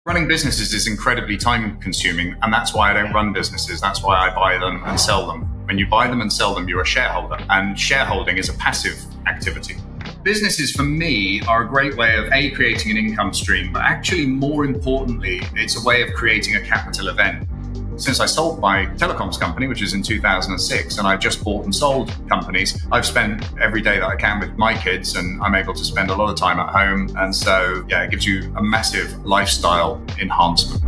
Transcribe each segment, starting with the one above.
Running businesses is incredibly time consuming, and that's why I don't run businesses. That's why I buy them and sell them. When you buy them and sell them, you're a shareholder, and shareholding is a passive activity. Businesses, for me, are a great way of creating an income stream, but actually, more importantly, it's a way of creating a capital event. Since I sold my telecoms company, which was in 2006, and I just bought and sold companies, I've spent every day that I can with my kids, and I'm able to spend a lot of time at home. And so, it gives you a massive lifestyle enhancement.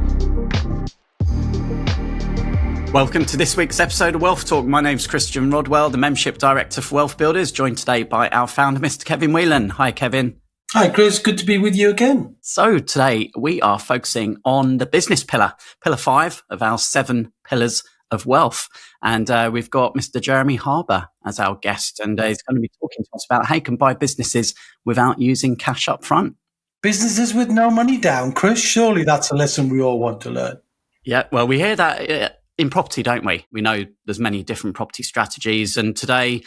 Welcome to this week's episode of Wealth Talk. My name's Christian Rodwell, the Membership Director for Wealth Builders, joined today by our founder, Mr. Kevin Whelan. Hi, Kevin. Hi, Chris. Good to be with you again. So today we are focusing on the business pillar 5 of our 7 pillars of wealth. And we've got Mr. Jeremy Harbour as our guest, and he's going to be talking to us about how you can buy businesses without using cash up front. Businesses with no money down, Chris. Surely that's a lesson we all want to learn. Yeah, well, we hear that in property, don't we? We know there's many different property strategies. And today,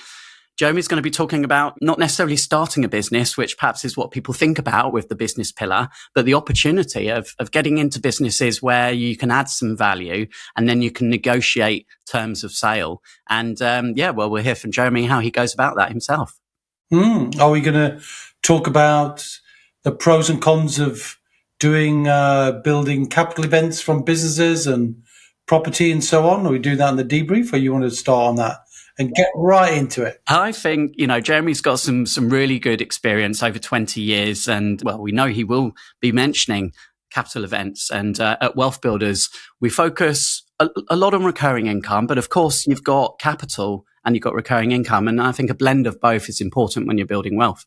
Jeremy's going to be talking about not necessarily starting a business, which perhaps is what people think about with the business pillar, but the opportunity of getting into businesses where you can add some value and then you can negotiate terms of sale. And we'll hear from Jeremy how he goes about that himself. Are we going to talk about the pros and cons of doing building capital events from businesses and property and so on? Or we do that in the debrief, or you want to start on that and get right into it? I think, Jeremy's got some really good experience over 20 years. And, well, we know he will be mentioning capital events. And at Wealth Builders, we focus a lot on recurring income. But, of course, you've got capital and you've got recurring income. And I think a blend of both is important when you're building wealth.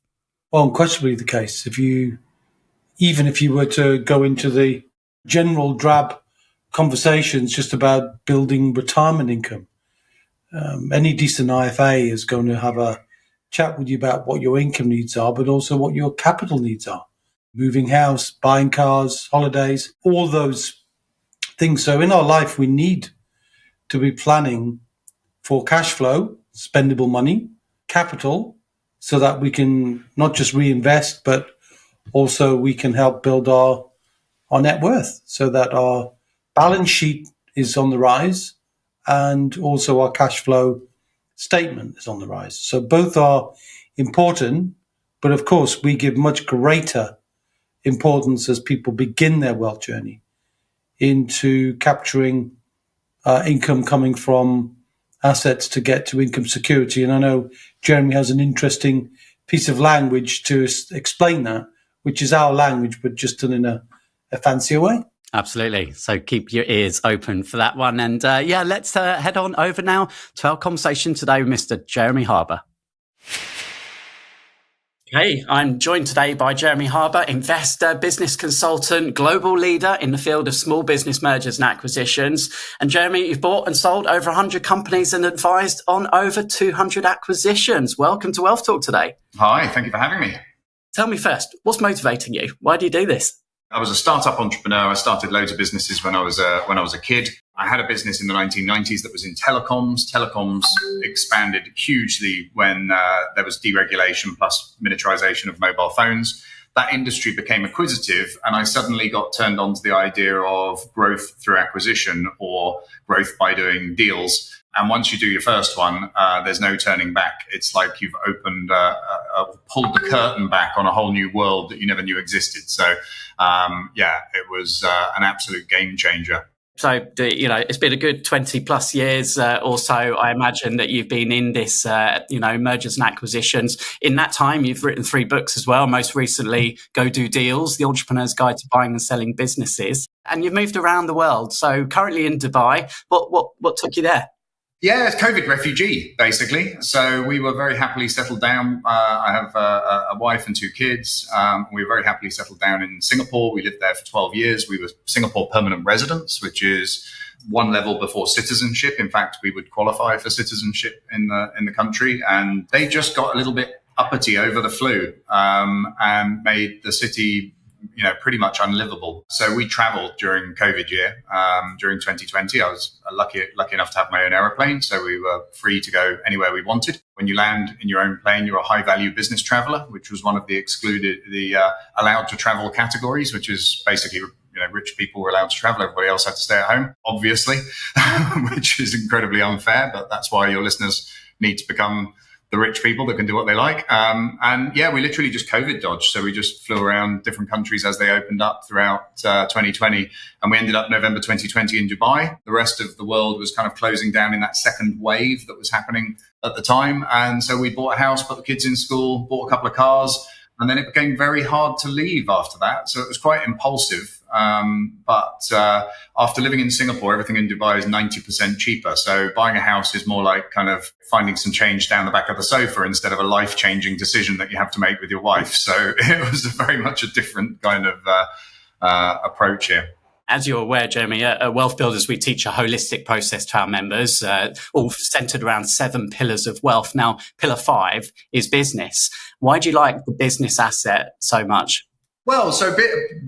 Well, unquestionably the case. Even if you were to go into the general drab conversations just about building retirement income, any decent IFA is going to have a chat with you about what your income needs are, but also what your capital needs are. Moving house, buying cars, holidays, all those things. So in our life, we need to be planning for cash flow, spendable money, capital, so that we can not just reinvest, but also we can help build our net worth so that our balance sheet is on the rise, and also our cash flow statement is on the rise. So both are important, but of course we give much greater importance as people begin their wealth journey into capturing income coming from assets to get to income security. And I know Jeremy has an interesting piece of language to explain that, which is our language, but just done in a fancier way. Absolutely. So keep your ears open for that one. And let's head on over now to our conversation today with Mr. Jeremy Harbour. Okay, I'm joined today by Jeremy Harbour, investor, business consultant, global leader in the field of small business mergers and acquisitions. And Jeremy, you've bought and sold over 100 companies and advised on over 200 acquisitions. Welcome to Wealth Talk today. Hi, thank you for having me. Tell me first, what's motivating you? Why do you do this? I was a startup entrepreneur. I started loads of businesses when I was a kid. I had a business in the 1990s that was in telecoms. Telecoms expanded hugely when there was deregulation plus miniaturization of mobile phones. That industry became acquisitive, and I suddenly got turned on to the idea of growth through acquisition or growth by doing deals. And once you do your first one, there's no turning back. It's like you've opened, pulled the curtain back on a whole new world that you never knew existed. So, it was an absolute game changer. So, it's been a good 20 plus years or so. I imagine that you've been in this, mergers and acquisitions. In that time, you've written 3 books as well. Most recently, Go Do Deals, The Entrepreneur's Guide to Buying and Selling Businesses. And you've moved around the world. So currently in Dubai, what took you there? Yeah, it's COVID refugee, basically. So we were very happily settled down. I have a wife and 2 kids. We were very happily settled down in Singapore. We lived there for 12 years. We were Singapore permanent residents, which is one level before citizenship. In fact, we would qualify for citizenship in the country. And they just got a little bit uppity over the flu and made the city pretty much unlivable. So we traveled during COVID year. During 2020, I was lucky enough to have my own aeroplane. So we were free to go anywhere we wanted. When you land in your own plane, you're a high value business traveler, which was one of the allowed to travel categories, which is basically, rich people were allowed to travel. Everybody else had to stay at home, obviously, which is incredibly unfair. But that's why your listeners need to become the rich people that can do what they like. And yeah, we literally just COVID dodged. So we just flew around different countries as they opened up throughout 2020. And we ended up November 2020 in Dubai. The rest of the world was kind of closing down in that second wave that was happening at the time. And so we bought a house, put the kids in school, bought a couple of cars. And then it became very hard to leave after that. So it was quite impulsive. But after living in Singapore, everything in Dubai is 90% cheaper. So buying a house is more like kind of finding some change down the back of the sofa instead of a life-changing decision that you have to make with your wife. So it was very much a different kind of approach here. As you're aware, Jeremy, at Wealth Builders, we teach a holistic process to our members, all centered around 7 pillars of wealth. Now, pillar 5 is business. Why do you like the business asset so much? Well, so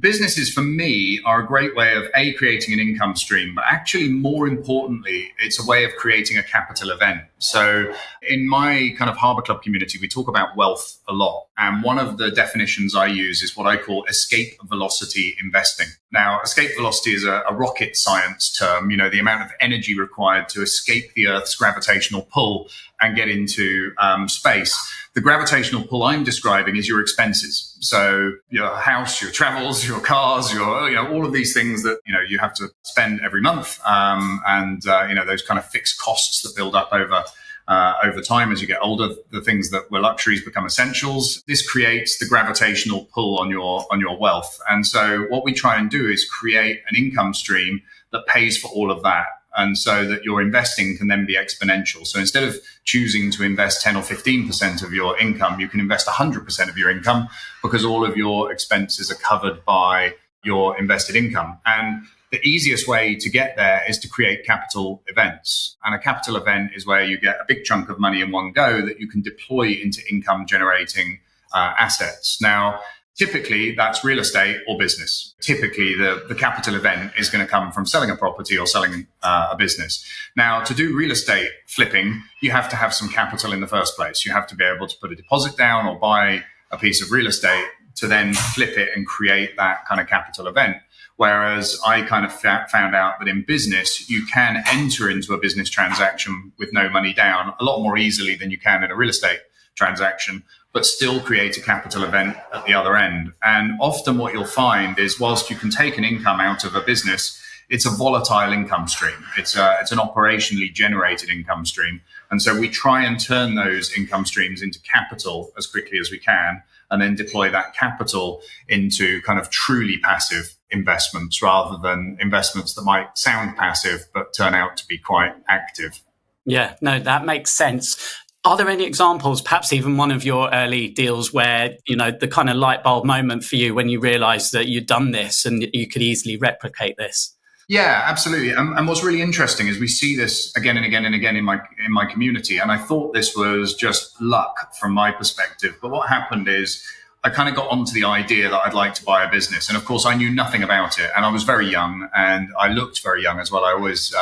businesses for me are a great way of creating an income stream, but actually more importantly, it's a way of creating a capital event. So in my kind of Harbour Club community, we talk about wealth a lot. And one of the definitions I use is what I call escape velocity investing. Now, escape velocity is a rocket science term, the amount of energy required to escape the Earth's gravitational pull and get into space. The gravitational pull I'm describing is your expenses. So your house, your travels, your cars, all of these things that, you have to spend every month. And those kind of fixed costs that build up over time as you get older, the things that were luxuries become essentials. This creates the gravitational pull on your wealth. And so what we try and do is create an income stream that pays for all of that. And so that your investing can then be exponential. So instead of choosing to invest 10 or 15% of your income, you can invest 100% of your income because all of your expenses are covered by your invested income. And the easiest way to get there is to create capital events. And a capital event is where you get a big chunk of money in one go that you can deploy into income generating assets. Now, typically, that's real estate or business. Typically, the capital event is going to come from selling a property or selling a business. Now, to do real estate flipping, you have to have some capital in the first place. You have to be able to put a deposit down or buy a piece of real estate to then flip it and create that kind of capital event. Whereas I kind of found out that in business, you can enter into a business transaction with no money down a lot more easily than you can in a real estate transaction, but still create a capital event at the other end. And often what you'll find is whilst you can take an income out of a business, it's a volatile income stream. It's an operationally generated income stream. And so we try and turn those income streams into capital as quickly as we can, and then deploy that capital into kind of truly passive investments rather than investments that might sound passive but turn out to be quite active. Yeah, no, that makes sense. Are there any examples, perhaps even one of your early deals where, the kind of light bulb moment for you when you realized that you'd done this and you could easily replicate this? Yeah, absolutely. And what's really interesting is we see this again and again and again in my community. And I thought this was just luck from my perspective. But what happened is I kind of got onto the idea that I'd like to buy a business. And of course, I knew nothing about it. And I was very young and I looked very young as well. I always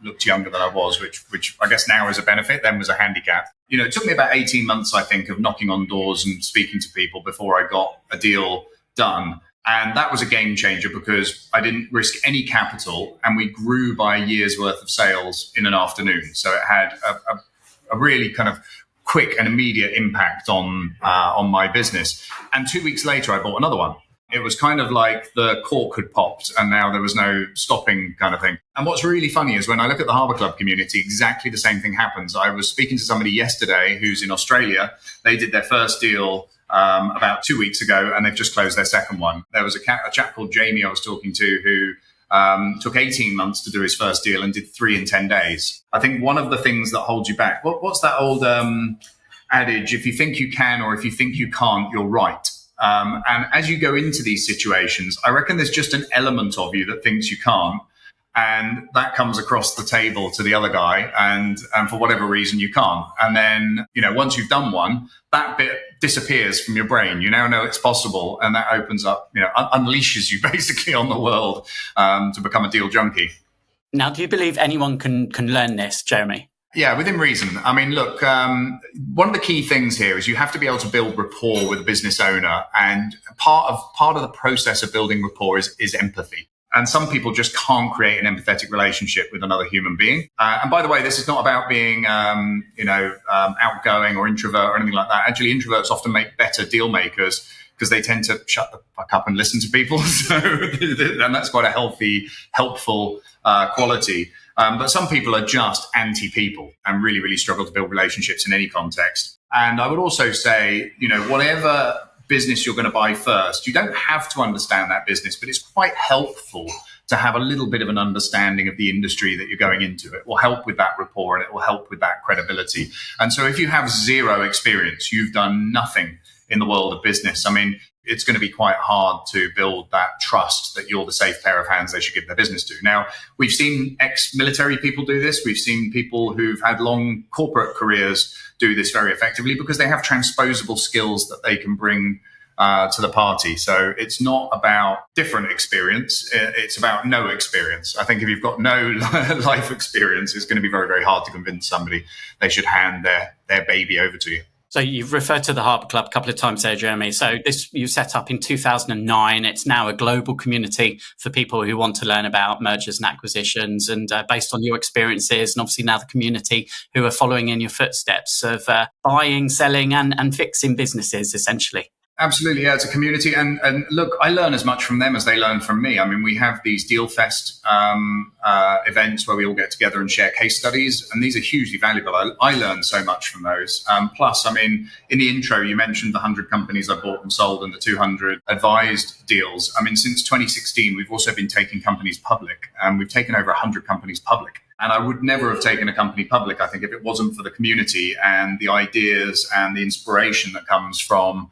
looked younger than I was, which I guess now is a benefit, then was a handicap. It took me about 18 months, I think, of knocking on doors and speaking to people before I got a deal done. And that was a game changer because I didn't risk any capital and we grew by a year's worth of sales in an afternoon. So it had a really kind of quick and immediate impact on my business. And 2 weeks later, I bought another one. It was kind of like the cork had popped and now there was no stopping kind of thing. And what's really funny is when I look at the Harbour Club community, exactly the same thing happens. I was speaking to somebody yesterday who's in Australia. They did their first deal about 2 weeks ago and they've just closed their second one. There was a chap called Jamie I was talking to who took 18 months to do his first deal and did 3 in 10 days. I think one of the things that holds you back, what's that old adage? If you think you can or if you think you can't, you're right. And as you go into these situations, I reckon there's just an element of you that thinks you can't. And that comes across the table to the other guy. And for whatever reason, you can't. And then, once you've done one, that bit disappears from your brain. You now know it's possible. And that opens up, unleashes you basically on the world to become a deal junkie. Now, do you believe anyone can learn this, Jeremy? Yeah, within reason. I mean, look, one of the key things here is you have to be able to build rapport with a business owner. And part of the process of building rapport is empathy. And some people just can't create an empathetic relationship with another human being. And by the way, this is not about being, outgoing or introvert or anything like that. Actually, introverts often make better deal makers because they tend to shut the fuck up and listen to people. And that's quite a healthy, helpful quality. But some people are just anti-people and really, really struggle to build relationships in any context. And I would also say, whatever business you're going to buy first, you don't have to understand that business, but it's quite helpful to have a little bit of an understanding of the industry that you're going into. It will help with that rapport and it will help with that credibility. And so if you have zero experience, you've done nothing in the world of business, it's going to be quite hard to build that trust that you're the safe pair of hands they should give their business to. Now, we've seen ex-military people do this. We've seen people who've had long corporate careers do this very effectively because they have transposable skills that they can bring to the party. So it's not about different experience. It's about no experience. I think if you've got no life experience, it's going to be very, very hard to convince somebody they should hand their baby over to you. So you've referred to the Harbour Club a couple of times there, Jeremy. So this you set up in 2009. It's now a global community for people who want to learn about mergers and acquisitions. And based on your experiences, and obviously now the community who are following in your footsteps of buying, selling and fixing businesses, essentially. Absolutely, yeah, it's a community. And look, I learn as much from them as they learn from me. We have these Deal Fest events where we all get together and share case studies, and these are hugely valuable. I learn so much from those. Plus, in the intro, you mentioned the 100 companies I bought and sold and the 200 advised deals. Since 2016, we've also been taking companies public, and we've taken over 100 companies public. And I would never have taken a company public, I think, if it wasn't for the community and the ideas and the inspiration that comes from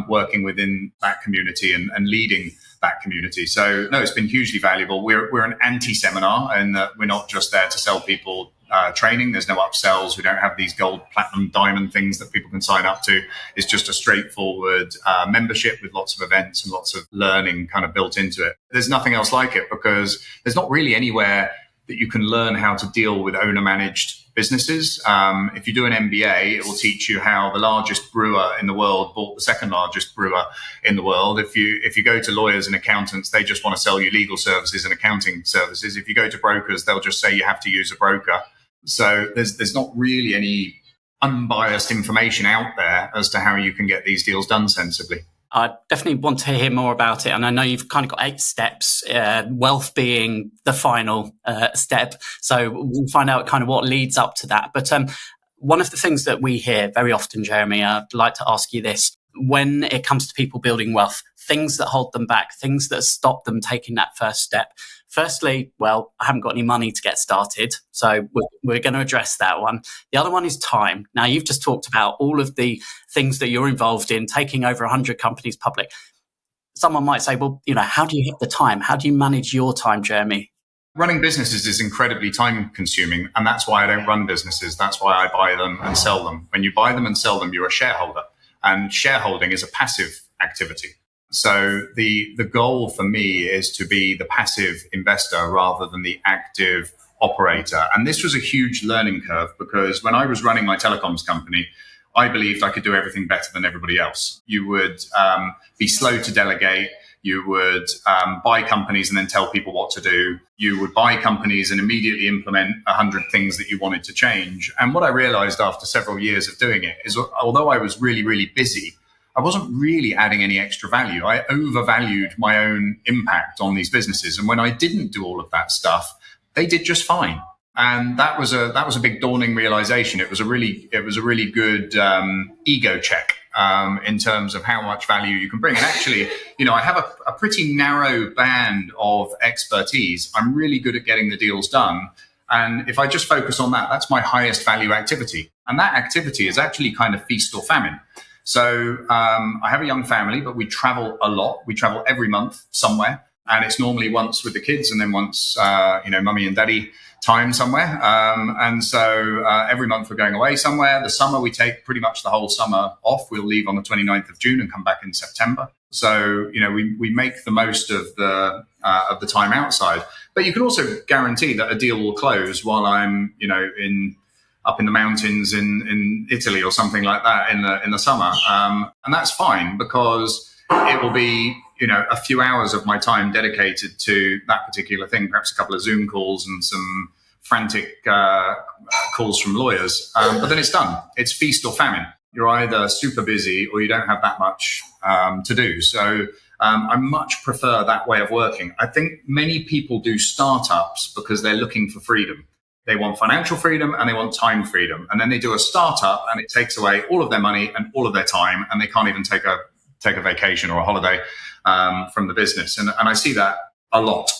working within that community and leading that community. So, no, it's been hugely valuable. We're an anti-seminar, and we're not just there to sell people training. There's no upsells. We don't have these gold, platinum, diamond things that people can sign up to. It's just a straightforward membership with lots of events and lots of learning kind of built into it. There's nothing else like it because there's not really anywhere that you can learn how to deal with owner-managed businesses. If you do an MBA, it will teach you how the largest brewer in the world bought the second largest brewer in the world. If you go to lawyers and accountants, they just want to sell you legal services and accounting services. If you go to brokers, they'll just say you have to use a broker. So there's not really any unbiased information out there as to how you can get these deals done sensibly. I definitely want to hear more about it. And I know you've kind of got 8 steps, wealth being the final step. So we'll find out kind of what leads up to that. But one of the things that we hear very often, Jeremy, I'd like to ask you this. When it comes to people building wealth, things that hold them back, things that stop them taking that first step. Firstly, well, I haven't got any money to get started. So we're going to address that one. The other one is time. Now, you've just talked about all of the things that you're involved in, taking over 100 companies public. Someone might say, well, how do you hit the time? How do you manage your time, Jeremy? Running businesses is incredibly time consuming. And that's why I don't run businesses. That's why I buy them and sell them. When you buy them and sell them, you're a shareholder. And shareholding is a passive activity. So the goal for me is to be the passive investor rather than the active operator. And this was a huge learning curve because when I was running my telecoms company, I believed I could do everything better than everybody else. You would be slow to delegate. You would buy companies and then tell people what to do. You would buy companies and immediately implement 100 things that you wanted to change. And what I realized after several years of doing it is, although I was really, really busy, I wasn't really adding any extra value. I overvalued my own impact on these businesses. And when I didn't do all of that stuff, they did just fine. And that was a big dawning realization. It was a really good ego check in terms of how much value you can bring. And actually, I have a pretty narrow band of expertise. I'm really good at getting the deals done. And if I just focus on that, that's my highest value activity. And that activity is actually kind of feast or famine. So I have a young family, but we travel a lot. We travel every month somewhere. And it's normally once with the kids and then once, mummy and daddy time somewhere. And so every month we're going away somewhere. The summer we take pretty much the whole summer off. We'll leave on the 29th of June and come back in September. So, we make the most of the time outside. But you can also guarantee that a deal will close while I'm, up in the mountains in Italy or something like that in the summer. And that's fine because it will be a few hours of my time dedicated to that particular thing, perhaps a couple of Zoom calls and some frantic calls from lawyers. But then it's done. It's feast or famine. You're either super busy or you don't have that much to do. So I much prefer that way of working. I think many people do startups because they're looking for freedom. They want financial freedom and they want time freedom. And then they do a startup and it takes away all of their money and all of their time, and they can't even take a vacation or a holiday from the business. And I see that a lot.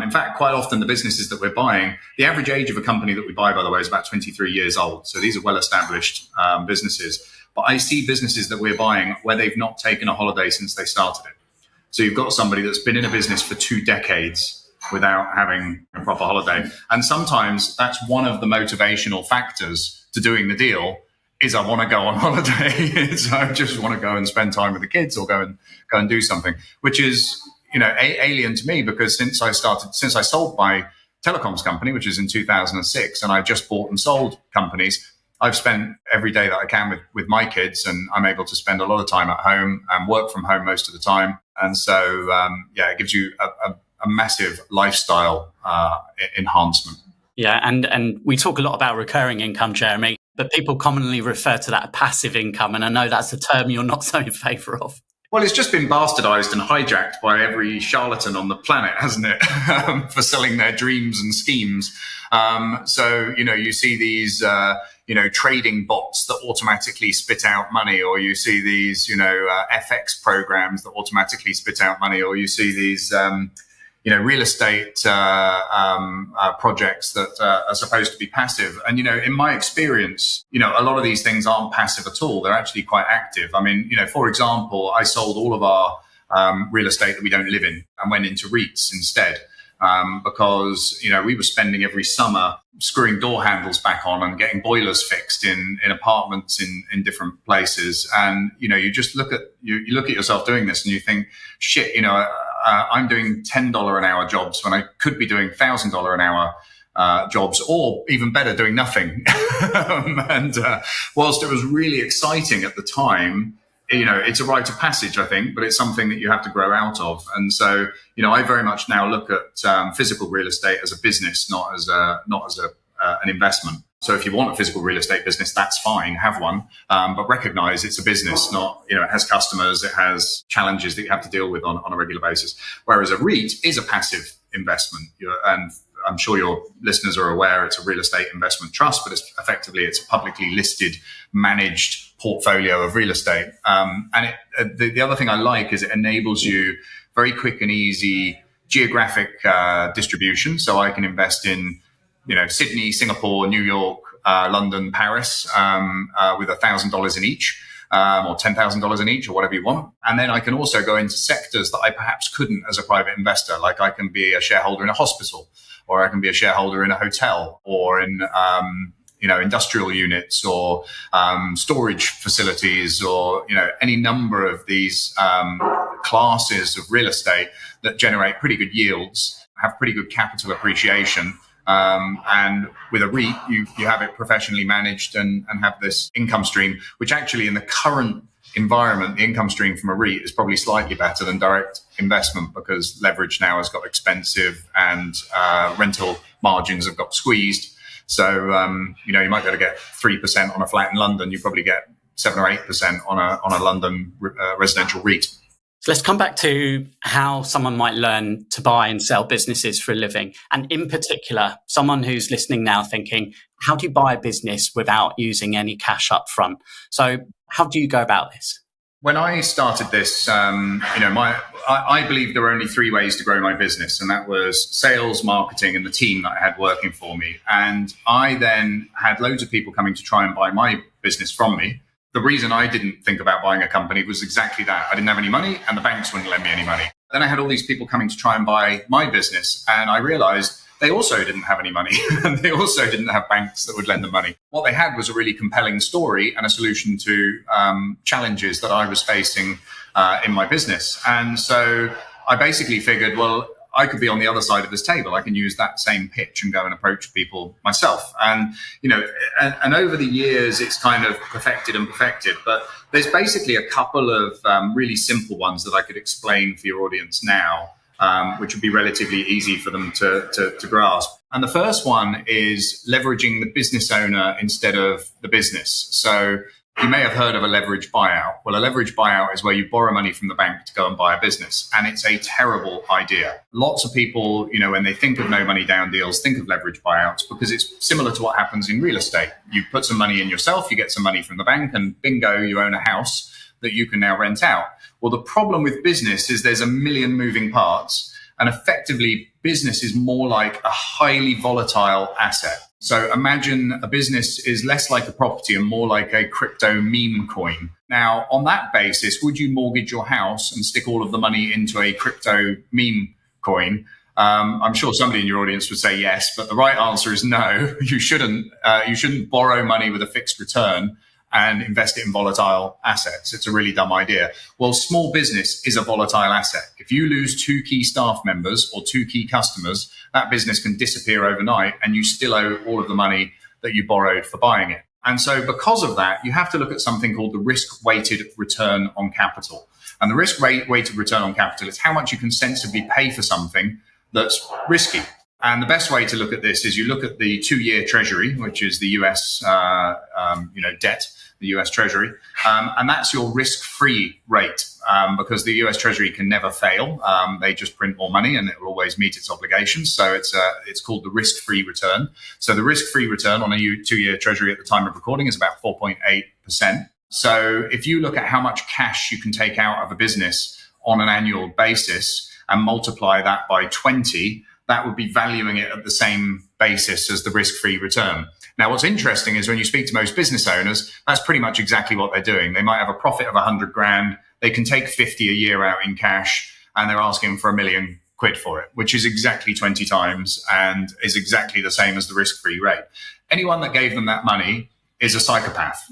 In fact, quite often the businesses that we're buying, the average age of a company that we buy, by the way, is about 23 years old. So these are well-established businesses. But I see businesses that we're buying where they've not taken a holiday since they started it. So you've got somebody that's been in a business for 2 decades without having a proper holiday. And sometimes that's one of the motivational factors to doing the deal is I want to go on holiday. So I just want to go and spend time with the kids or go and do something, which is, alien to me, because since I sold my telecoms company, which is in 2006, and I just bought and sold companies, I've spent every day that I can with my kids, and I'm able to spend a lot of time at home and work from home most of the time. And so, it gives you a massive lifestyle enhancement. Yeah, and we talk a lot about recurring income, Jeremy, but people commonly refer to that as passive income, and I know that's a term you're not so in favour of. Well, it's just been bastardized and hijacked by every charlatan on the planet, hasn't it? For selling their dreams and schemes. So, you see these, trading bots that automatically spit out money, or you see these, FX programs that automatically spit out money, or you see these, real estate projects that are supposed to be passive. And, in my experience, a lot of these things aren't passive at all. They're actually quite active. I mean, for example, I sold all of our real estate that we don't live in and went into REITs instead. Because, we were spending every summer screwing door handles back on and getting boilers fixed in apartments in different places. And, you just look at yourself doing this and you think, shit, I'm doing $10 an hour jobs when I could be doing $1,000 an hour jobs, or even better, doing nothing. And whilst it was really exciting at the time, it's a rite of passage, I think, but it's something that you have to grow out of. And so, I very much now look at physical real estate as a business, not as an investment. So if you want a physical real estate business, that's fine, have one, but recognize it's a business, not, it has customers, it has challenges that you have to deal with on a regular basis. Whereas a REIT is a passive investment. And I'm sure your listeners are aware it's a real estate investment trust, but it's a publicly listed, managed portfolio of real estate. And the other thing I like is it enables you very quick and easy geographic distribution. So I can invest in Sydney, Singapore, New York, London, Paris, with $1,000 in each, or $10,000 in each, or whatever you want. And then I can also go into sectors that I perhaps couldn't as a private investor. Like I can be a shareholder in a hospital, or I can be a shareholder in a hotel, or in, industrial units, or storage facilities, or, any number of these classes of real estate that generate pretty good yields, have pretty good capital appreciation. And with a REIT, you have it professionally managed and have this income stream, which actually in the current environment, the income stream from a REIT is probably slightly better than direct investment, because leverage now has got expensive and rental margins have got squeezed. So, you might be able to get 3% on a flat in London. You probably get 7 or 8% on a London residential REIT. So let's come back to how someone might learn to buy and sell businesses for a living. And in particular, someone who's listening now thinking, how do you buy a business without using any cash up front? So how do you go about this? When I started this, I believe there were only 3 ways to grow my business. And that was sales, marketing, and the team that I had working for me. And I then had loads of people coming to try and buy my business from me. The reason I didn't think about buying a company was exactly that. I didn't have any money and the banks wouldn't lend me any money. Then I had all these people coming to try and buy my business, and I realized they also didn't have any money and they also didn't have banks that would lend them money. What they had was a really compelling story and a solution to challenges that I was facing in my business. And so I basically figured, well, I could be on the other side of this table. I can use that same pitch and go and approach people myself. And, and over the years, it's kind of perfected. But there's basically a couple of really simple ones that I could explain for your audience now, which would be relatively easy for them to grasp. And the first one is leveraging the business owner instead of the business. So you may have heard of a leverage buyout. Well, a leverage buyout is where you borrow money from the bank to go and buy a business. And it's a terrible idea. Lots of people, when they think of no money down deals, think of leverage buyouts because it's similar to what happens in real estate. You put some money in yourself, you get some money from the bank, and bingo, you own a house that you can now rent out. Well, the problem with business is there's a million moving parts. And effectively, business is more like a highly volatile asset. So imagine a business is less like a property and more like a crypto meme coin. Now, on that basis, would you mortgage your house and stick all of the money into a crypto meme coin? I'm sure somebody in your audience would say yes, but the right answer is no. You shouldn't. You shouldn't borrow money with a fixed return and invest it in volatile assets. It's a really dumb idea. Well, small business is a volatile asset. If you lose 2 key staff members or 2 key customers, that business can disappear overnight and you still owe all of the money that you borrowed for buying it. And so because of that, you have to look at something called the risk-weighted return on capital. And the risk-weighted return on capital is how much you can sensibly pay for something that's risky. And the best way to look at this is you look at the 2-year Treasury, which is the US, debt, the US Treasury, and that's your risk-free rate because the US Treasury can never fail. They just print more money and it will always meet its obligations. So it's called the risk-free return. So the risk-free return on a 2-year Treasury at the time of recording is about 4.8%. So if you look at how much cash you can take out of a business on an annual basis and multiply that by 20, that would be valuing it at the same basis as the risk-free return. Now, what's interesting is when you speak to most business owners, that's pretty much exactly what they're doing. They might have a profit of 100 grand. They can take 50 a year out in cash and they're asking for £1 million for it, which is exactly 20 times and is exactly the same as the risk-free rate. Anyone that gave them that money is a psychopath.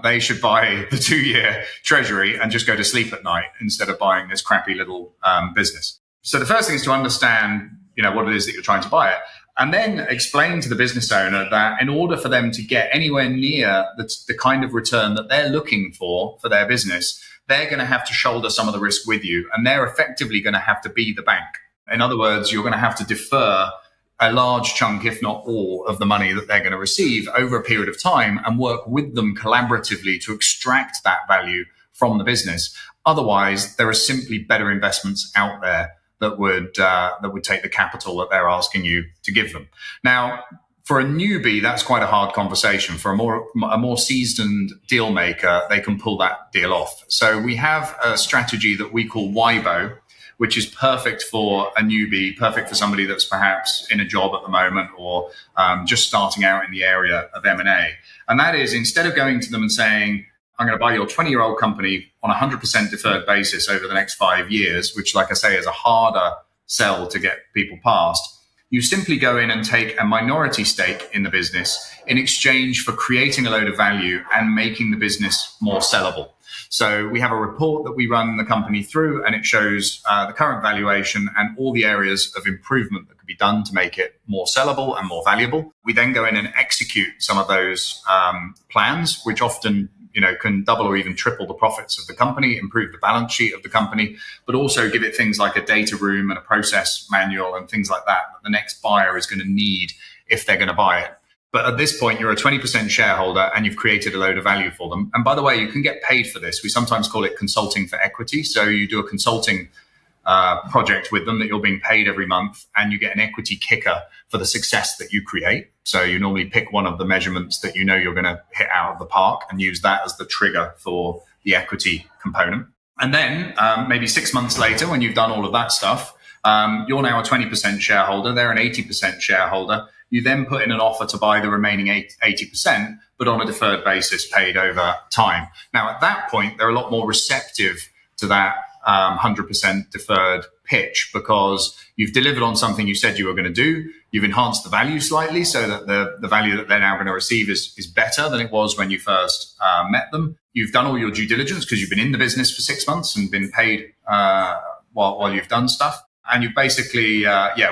They should buy the 2-year Treasury and just go to sleep at night instead of buying this crappy little business. So the first thing is to understand what it is that you're trying to buy it. And then explain to the business owner that in order for them to get anywhere near the kind of return that they're looking for their business, they're going to have to shoulder some of the risk with you. And they're effectively going to have to be the bank. In other words, you're going to have to defer a large chunk, if not all, of the money that they're going to receive over a period of time and work with them collaboratively to extract that value from the business. Otherwise, there are simply better investments out there that would take the capital that they're asking you to give them. Now, for a newbie, that's quite a hard conversation. For a more seasoned deal maker, they can pull that deal off. So we have a strategy that we call WIBO, which is perfect for a newbie, perfect for somebody that's perhaps in a job at the moment or just starting out in the area of M&A. And that is, instead of going to them and saying, I'm going to buy your 20-year-old company on a 100% deferred basis over the next 5 years, which, like I say, is a harder sell to get people past. You simply go in and take a minority stake in the business in exchange for creating a load of value and making the business more sellable. So we have a report that we run the company through, and it shows the current valuation and all the areas of improvement that could be done to make it more sellable and more valuable. We then go in and execute some of those plans, which often can double or even triple the profits of the company, improve the balance sheet of the company, but also give it things like a data room and a process manual and things like that the next buyer is going to need if they're going to buy it. But at this point, you're a 20% shareholder and you've created a load of value for them. And by the way, you can get paid for this. We sometimes call it consulting for equity. So you do a consulting project with them that you're being paid every month, and you get an equity kicker for the success that you create. So you normally pick one of the measurements that you know you're going to hit out of the park and use that as the trigger for the equity component. And then maybe 6 months later, when you've done all of that stuff, you're now a 20% shareholder. They're an 80% shareholder. You then put in an offer to buy the remaining 80%, but on a deferred basis paid over time. Now, at that point, they're a lot more receptive to that 100% deferred pitch because you've delivered on something you said you were going to do. You've enhanced the value slightly so that the value that they're now going to receive is better than it was when you first met them. You've done all your due diligence because you've been in the business for 6 months and been paid while you've done stuff. And you've basically,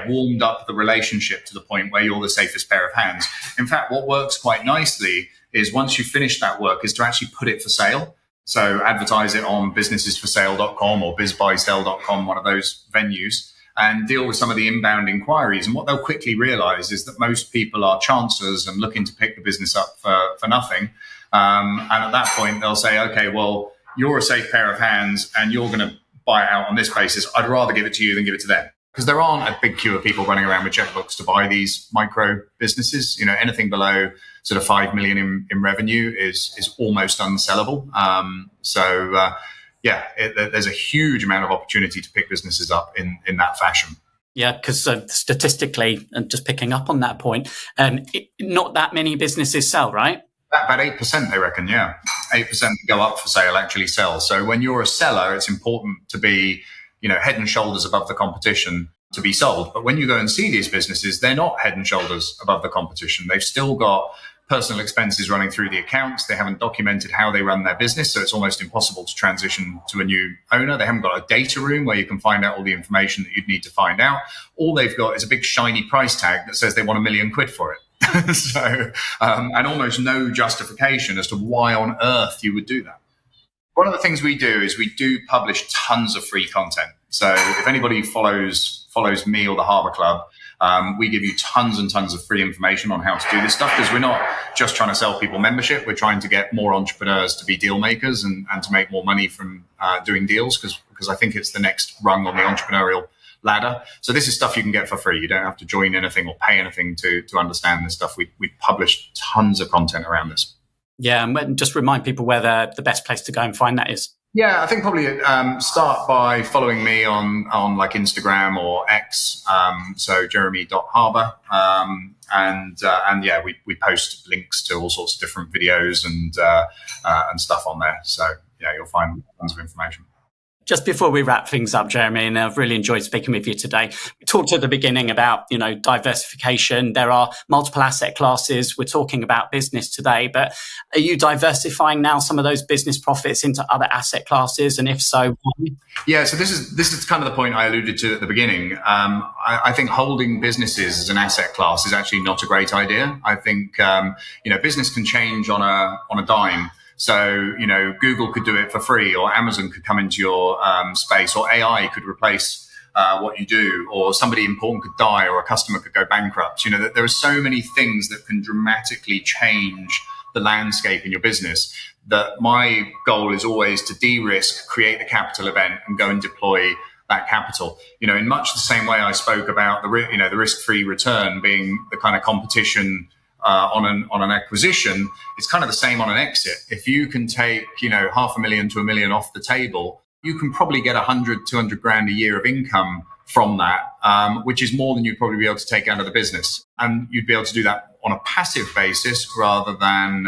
warmed up the relationship to the point where you're the safest pair of hands. In fact, what works quite nicely is once you've finished that work is to actually put it for sale. So advertise it on businessesforsale.com or bizbuysell.com, one of those venues, and deal with some of the inbound inquiries. And what they'll quickly realize is that most people are chancers and looking to pick the business up for nothing. And at that point, they'll say, okay, well, you're a safe pair of hands and you're going to buy it out on this basis. I'd rather give it to you than give it to them. Because there aren't a big queue of people running around with checkbooks to buy these micro businesses. Anything below sort of 5 million in revenue is almost unsellable. There's a huge amount of opportunity to pick businesses up in that fashion. Yeah, because statistically, and just picking up on that point, not that many businesses sell, right? About 8%, they reckon, yeah. 8% go up for sale actually sell. So when you're a seller, it's important to be, head and shoulders above the competition to be sold. But when you go and see these businesses, they're not head and shoulders above the competition. They've still got personal expenses running through the accounts. They haven't documented how they run their business, so it's almost impossible to transition to a new owner. They haven't got a data room where you can find out all the information that you'd need to find out. All they've got is a big shiny price tag that says they want $1 million for it. And almost no justification as to why on earth you would do that. One of the things we do is we do publish tons of free content. So if anybody follows me or the Harbour Club, we give you tons and tons of free information on how to do this stuff, because we're not just trying to sell people membership. We're trying to get more entrepreneurs to be deal makers and to make more money from doing deals, because I think it's the next rung on the entrepreneurial ladder. So this is stuff you can get for free. You don't have to join anything or pay anything to understand this stuff. We publish tons of content around this. Yeah, and just remind people where the best place to go and find that is. Yeah, I think probably start by following me on like Instagram or X, so jeremy.harbour. We post links to all sorts of different videos and stuff on there. So yeah, you'll find tons of information. Just before we wrap things up, Jeremy, and I've really enjoyed speaking with you today. We talked at the beginning about, diversification. There are multiple asset classes. We're talking about business today, but are you diversifying now some of those business profits into other asset classes? And if so, why? Yeah, so this is kind of the point I alluded to at the beginning. I think holding businesses as an asset class is actually not a great idea. I think, business can change on a dime. So, Google could do it for free, or Amazon could come into your space, or AI could replace what you do, or somebody important could die, or a customer could go bankrupt. There are so many things that can dramatically change the landscape in your business, that my goal is always to de-risk, create the capital event, and go and deploy that capital. In much the same way I spoke about the risk-free return being the kind of competition on an acquisition, it's kind of the same on an exit. If you can take, $500,000 to $1 million off the table, you can probably get 200 grand a year of income from that, which is more than you'd probably be able to take out of the business. And you'd be able to do that on a passive basis rather than,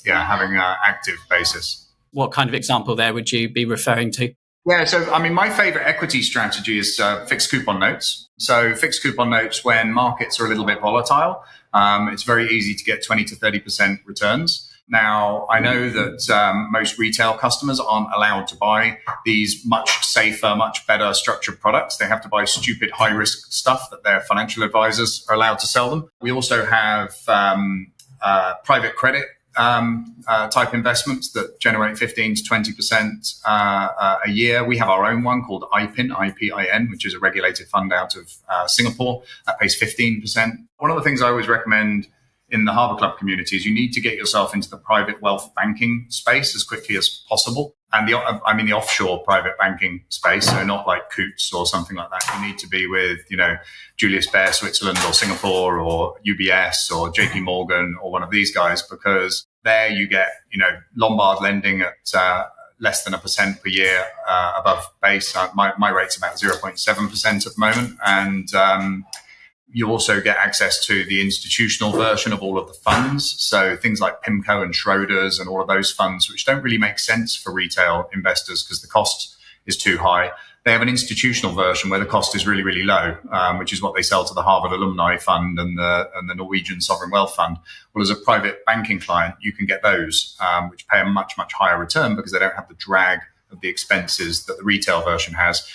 having an active basis. What kind of example there would you be referring to? Yeah, so my favorite equity strategy is fixed coupon notes. So fixed coupon notes when markets are a little bit volatile. It's very easy to get 20 to 30% returns. Now, I know that most retail customers aren't allowed to buy these much safer, much better structured products. They have to buy stupid high-risk stuff that their financial advisors are allowed to sell them. We also have private credit type investments that generate 15 to 20% a year. We have our own one called IPIN, which is a regulated fund out of Singapore that pays 15%. One of the things I always recommend in the Harbour Club community is you need to get yourself into the private wealth banking space as quickly as possible. And the offshore private banking space, so not like Coutts or something like that. You need to be with, Julius Baer, Switzerland, or Singapore, or UBS, or JP Morgan, or one of these guys, because there you get, Lombard lending at less than 1% per year above base. My rate's about 0.7% at the moment. And you also get access to the institutional version of all of the funds. So things like PIMCO and Schroders and all of those funds, which don't really make sense for retail investors because the cost is too high. They have an institutional version where the cost is really, really low, which is what they sell to the Harvard Alumni Fund and the Norwegian Sovereign Wealth Fund. Well, as a private banking client, you can get those, which pay a much, much higher return because they don't have the drag of the expenses that the retail version has.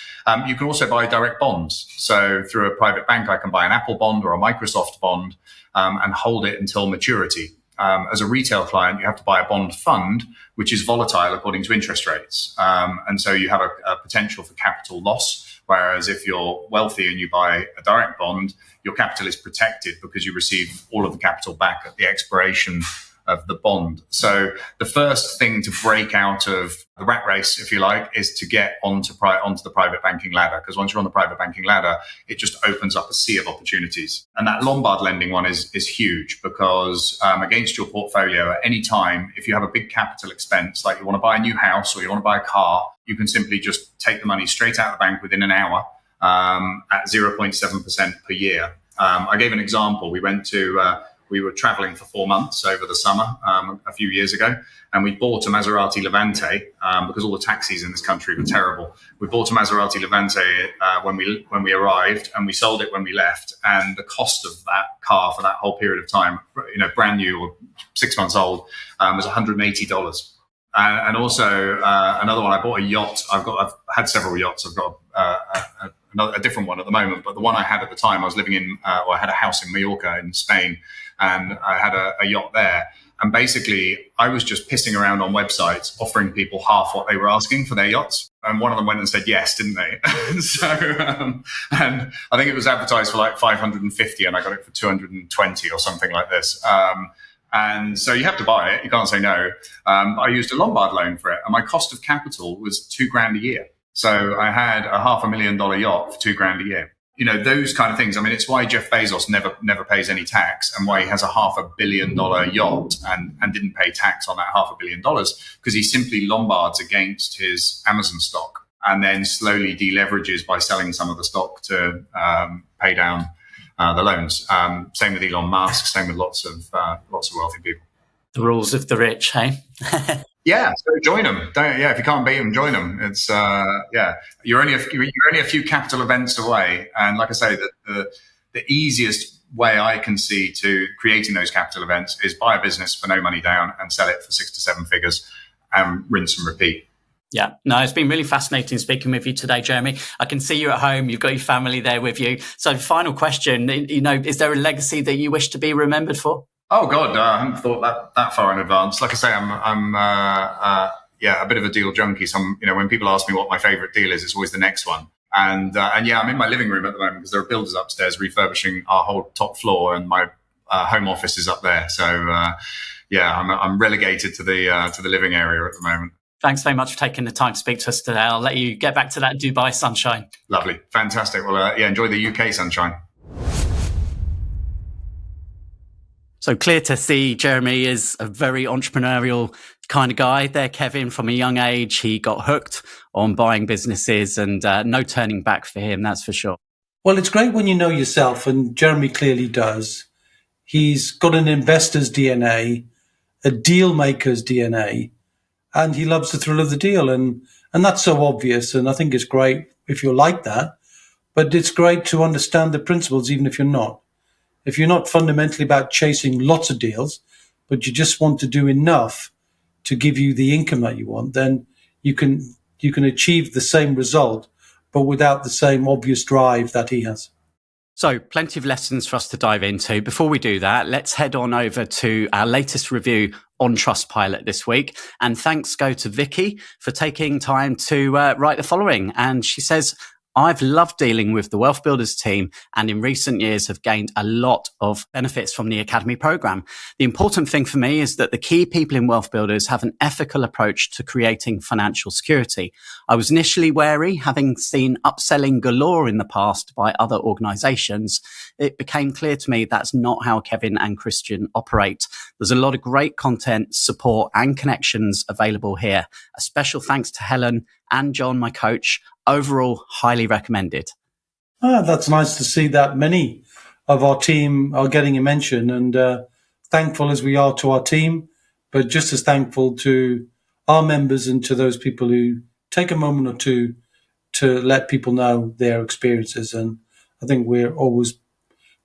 You can also buy direct bonds. So through a private bank, I can buy an Apple bond or a Microsoft bond and hold it until maturity. As a retail client, you have to buy a bond fund, which is volatile according to interest rates. And so you have a potential for capital loss. Whereas if you're wealthy and you buy a direct bond, your capital is protected because you receive all of the capital back at the expiration of the bond. So the first thing to break out of the rat race, if you like, is to get onto the private banking ladder. Because once you're on the private banking ladder, it just opens up a sea of opportunities. And that Lombard lending one is huge because against your portfolio at any time, if you have a big capital expense, like you want to buy a new house or you want to buy a car, you can simply just take the money straight out of the bank within an hour at 0.7% per year. I gave an example. We were traveling for 4 months over the summer a few years ago, and we bought a Maserati Levante because all the taxis in this country were terrible. We bought a Maserati Levante when we arrived, and we sold it when we left. And the cost of that car for that whole period of time, brand new or 6 months old, was $180. And also another one, I bought a yacht. I've had several yachts. I've got a different one at the moment, but the one I had at the time, I was living in, I had a house in Mallorca in Spain, and I had a yacht there. And basically, I was just pissing around on websites, offering people half what they were asking for their yachts. And one of them went and said yes, didn't they? And I think it was advertised for like 550, and I got it for 220 or something like this. And so you have to buy it. You can't say no. I used a Lombard loan for it, and my cost of capital was $2,000 a year. So I had a $500,000 yacht for $2,000 a year. Those kind of things. I mean, it's why Jeff Bezos never pays any tax, and why he has a $500 million yacht and didn't pay tax on that $500 million, because he simply Lombards against his Amazon stock and then slowly deleverages by selling some of the stock to pay down the loans. Same with Elon Musk. Same with lots of wealthy people. The rules of the rich, hey? Yeah, so join them. If you can't beat them, join them. It's you're only a few capital events away, and like I say, the easiest way I can see to creating those capital events is buy a business for no money down and sell it for 6 to 7 figures, and rinse and repeat. Yeah, no, it's been really fascinating speaking with you today, Jeremy. I can see you at home. You've got your family there with you. So, final question: is there a legacy that you wish to be remembered for? Oh God, I hadn't thought that far in advance. Like I say, I'm a bit of a deal junkie. When people ask me what my favorite deal is, it's always the next one. And I'm in my living room at the moment because there are builders upstairs refurbishing our whole top floor, and my home office is up there. So I'm relegated to the living area at the moment. Thanks very much for taking the time to speak to us today. I'll let you get back to that Dubai sunshine. Lovely, fantastic. Well, enjoy the UK sunshine. So clear to see Jeremy is a very entrepreneurial kind of guy there, Kevin. From a young age, he got hooked on buying businesses, and no turning back for him, that's for sure. Well, it's great when you know yourself, and Jeremy clearly does. He's got an investor's DNA, a deal maker's DNA, and he loves the thrill of the deal. And that's so obvious, and I think it's great if you're like that. But it's great to understand the principles, even if you're not. If you're not fundamentally about chasing lots of deals, but you just want to do enough to give you the income that you want, then you can achieve the same result, but without the same obvious drive that he has. So plenty of lessons for us to dive into. Before we do that, let's head on over to our latest review on Trustpilot this week. And thanks go to Vicky for taking time to write the following. And she says, I've loved dealing with the Wealth Builders team, and in recent years have gained a lot of benefits from the Academy program. The important thing for me is that the key people in Wealth Builders have an ethical approach to creating financial security. I was initially wary, having seen upselling galore in the past by other organizations. It became clear to me that's not how Kevin and Christian operate. There's a lot of great content, support, and connections available here. A special thanks to Helen and John, my coach. Overall, highly recommended. That's nice to see that many of our team are getting a mention, and thankful as we are to our team, but just as thankful to our members and to those people who take a moment or two to let people know their experiences. And I think we're always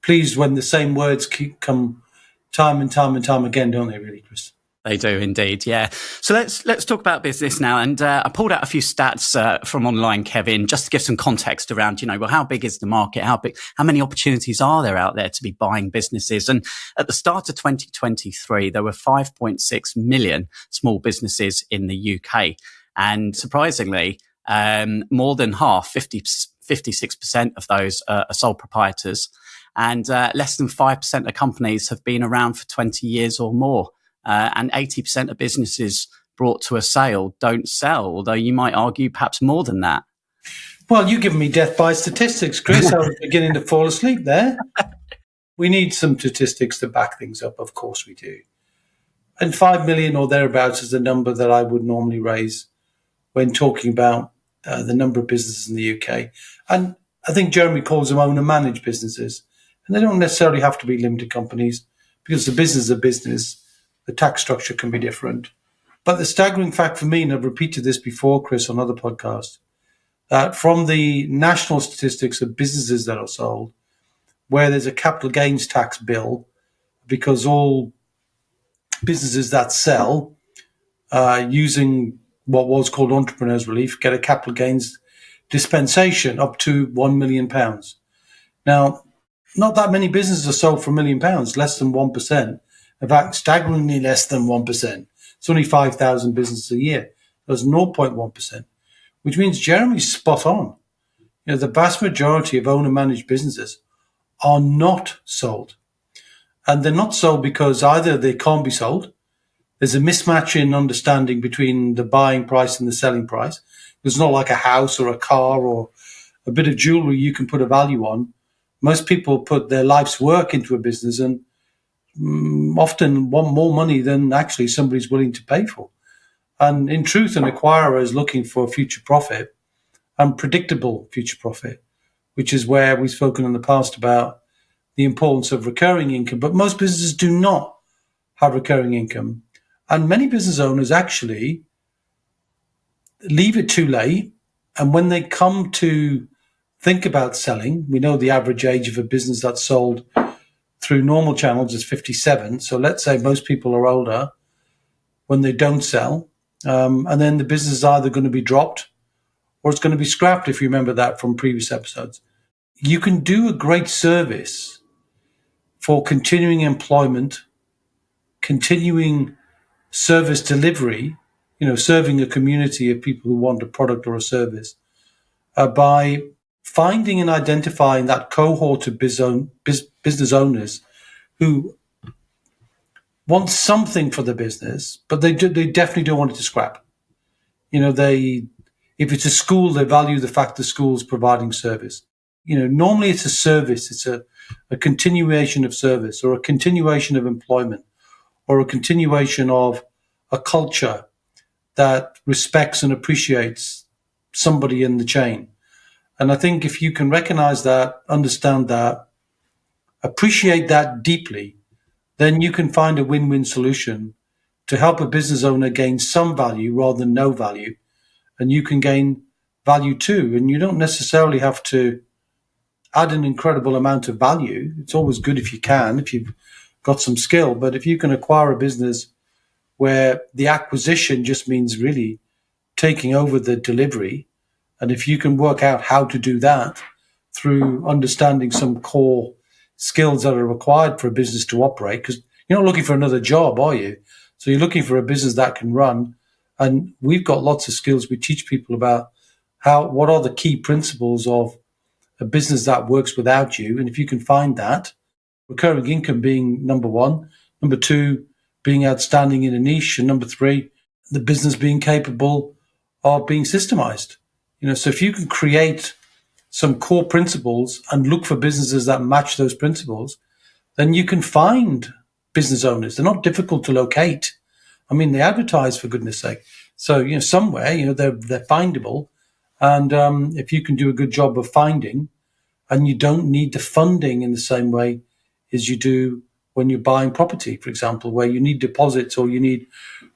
pleased when the same words come time and time and time again, don't they, really, Chris? They do indeed, yeah. So let's talk about business now. And I pulled out a few stats from online, Kevin, just to give some context around, well, how big is the market? How many opportunities are there out there to be buying businesses? And at the start of 2023, there were 5.6 million small businesses in the UK. And surprisingly, more than half, 56% of those are sole proprietors. And less than 5% of companies have been around for 20 years or more. And 80% of businesses brought to a sale don't sell, although you might argue perhaps more than that. Well, you're giving me death by statistics, Chris. I was beginning to fall asleep there. We need some statistics to back things up. Of course we do. And 5 million or thereabouts is the number that I would normally raise when talking about the number of businesses in the UK. And I think Jeremy calls them owner-managed businesses. And they don't necessarily have to be limited companies because the business is a business. The tax structure can be different. But the staggering fact for me, and I've repeated this before, Chris, on other podcasts, that from the national statistics of businesses that are sold, where there's a capital gains tax bill, because all businesses that sell using what was called entrepreneurs relief get a capital gains dispensation up to £1 million. Now, not that many businesses are sold for £1 million, less than 1%. In fact, staggeringly less than 1%. It's only 5,000 businesses a year. There's 0.1%, which means Jeremy's spot on. The vast majority of owner-managed businesses are not sold. And they're not sold because either they can't be sold, there's a mismatch in understanding between the buying price and the selling price. It's not like a house or a car or a bit of jewelry you can put a value on. Most people put their life's work into a business and often want more money than actually somebody's willing to pay for. And in truth, an acquirer is looking for future profit and predictable future profit, which is where we've spoken in the past about the importance of recurring income. But most businesses do not have recurring income. And many business owners actually leave it too late. And when they come to think about selling, we know the average age of a business that's sold through normal channels is 57. So let's say most people are older when they don't sell. And then the business is either going to be dropped or it's going to be scrapped, if you remember that from previous episodes. You can do a great service for continuing employment, continuing service delivery, serving a community of people who want a product or a service by finding and identifying that cohort of business owners who want something for the business, but they definitely don't want it to scrap. If it's a school, they value the fact the school's providing service. Normally it's a service. It's a continuation of service or a continuation of employment or a continuation of a culture that respects and appreciates somebody in the chain. And I think if you can recognize that, understand that, appreciate that deeply, then you can find a win-win solution to help a business owner gain some value rather than no value. And you can gain value too. And you don't necessarily have to add an incredible amount of value. It's always good if you can, if you've got some skill. But if you can acquire a business where the acquisition just means really taking over the delivery, and if you can work out how to do that through understanding some core skills that are required for a business to operate, because you're not looking for another job, are you? So you're looking for a business that can run. And we've got lots of skills. We teach people about what are the key principles of a business that works without you. And if you can find that, recurring income being number one, number two, being outstanding in a niche, and number three, the business being capable of being systemized. So if you can create some core principles and look for businesses that match those principles, then you can find business owners. They're not difficult to locate. I mean, they advertise, for goodness sake. So, somewhere, they're findable. And if you can do a good job of finding, and you don't need the funding in the same way as you do when you're buying property, for example, where you need deposits or you need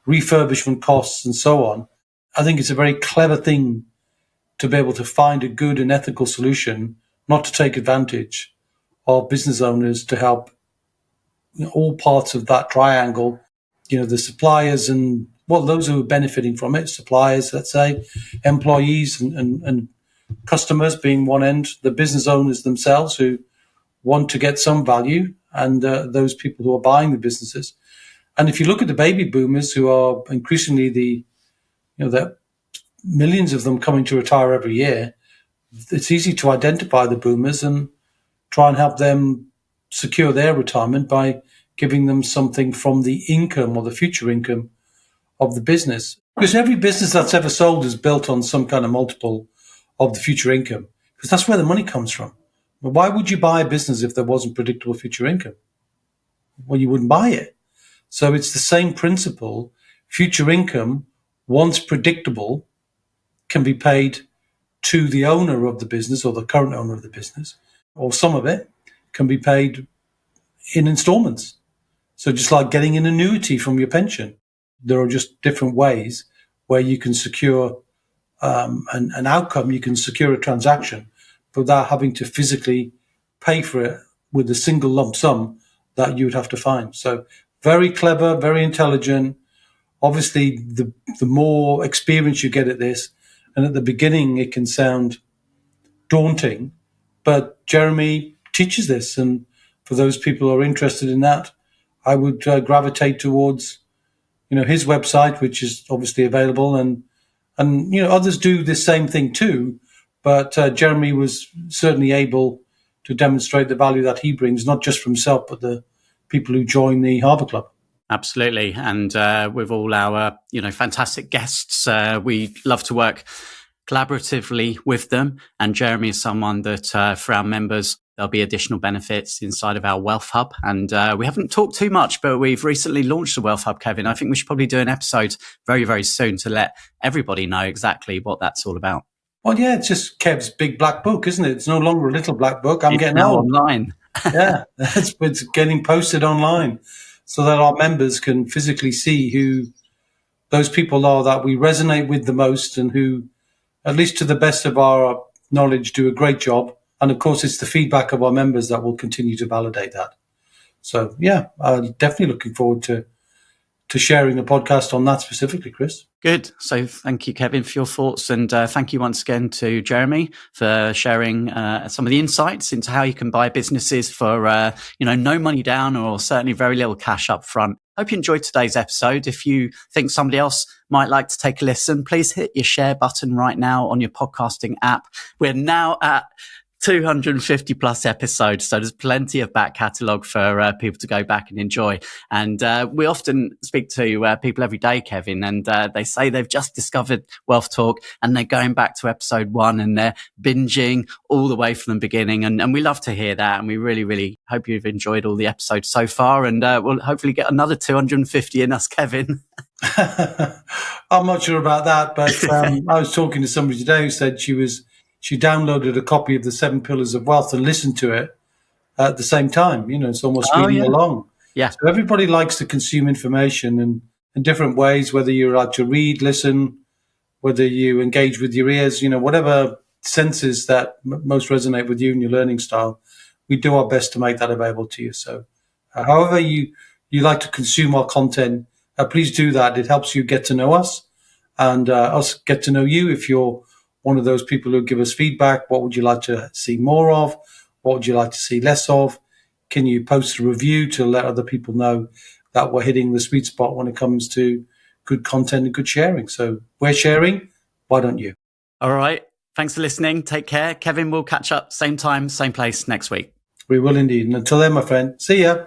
refurbishment costs and so on. I think it's a very clever thing to be able to find a good and ethical solution, not to take advantage of business owners, to help all parts of that triangle, the suppliers and, well, those who are benefiting from it, suppliers, let's say, employees and customers being one end, the business owners themselves who want to get some value, and those people who are buying the businesses. And if you look at the baby boomers, who are increasingly the millions of them coming to retire every year, it's easy to identify the boomers and try and help them secure their retirement by giving them something from the income or the future income of the business. Because every business that's ever sold is built on some kind of multiple of the future income, because that's where the money comes from. But why would you buy a business if there wasn't predictable future income? Well, you wouldn't buy it. So it's the same principle. Future income, once predictable, can be paid to the owner of the business or the current owner of the business, or some of it can be paid in installments. So just like getting an annuity from your pension, there are just different ways where you can secure an outcome, you can secure a transaction without having to physically pay for it with a single lump sum that you would have to find. So very clever, very intelligent. Obviously, the more experience you get at this, and at the beginning it can sound daunting, but Jeremy teaches this. And for those people who are interested in that, I would gravitate towards his website, which is obviously available, and others do the same thing too. But Jeremy was certainly able to demonstrate the value that he brings, not just for himself, but the people who join the Harbour Club. Absolutely. And with all our, fantastic guests, we love to work collaboratively with them. And Jeremy is someone that for our members, there'll be additional benefits inside of our Wealth Hub. And we haven't talked too much, but we've recently launched the Wealth Hub, Kevin. I think we should probably do an episode very, very soon to let everybody know exactly what that's all about. Well, yeah, it's just Kev's big black book, isn't it? It's no longer a little black book. It's getting now online. Yeah, it's getting posted online so that our members can physically see who those people are that we resonate with the most and who, at least to the best of our knowledge, do a great job. And of course, it's the feedback of our members that will continue to validate that. So, yeah, I'm definitely looking forward to sharing a podcast on that specifically, Chris. Good. So thank you, Kevin, for your thoughts. And thank you once again to Jeremy for sharing some of the insights into how you can buy businesses for, no money down or certainly very little cash up front. Hope you enjoyed today's episode. If you think somebody else might like to take a listen, please hit your share button right now on your podcasting app. We're now at 250 plus episodes. So there's plenty of back catalogue for people to go back and enjoy. And we often speak to people every day, Kevin, and they say they've just discovered Wealth Talk and they're going back to episode 1 and they're binging all the way from the beginning. And we love to hear that. And we really, really hope you've enjoyed all the episodes so far. And we'll hopefully get another 250 in us, Kevin. I'm not sure about that, but I was talking to somebody today who said she downloaded a copy of the 7 Pillars of Wealth and listened to it at the same time. It's almost reading along. Yeah. So everybody likes to consume information in different ways, whether you like to read, listen, whether you engage with your ears, whatever senses that most resonate with you and your learning style, we do our best to make that available to you. So however you like to consume our content, please do that. It helps you get to know us and us get to know you. If you're one of those people who give us feedback, what would you like to see more of? What would you like to see less of? Can you post a review to let other people know that we're hitting the sweet spot when it comes to good content and good sharing? So we're sharing. Why don't you? All right. Thanks for listening. Take care. Kevin, we'll catch up same time, same place next week. We will indeed. And until then, my friend, see ya.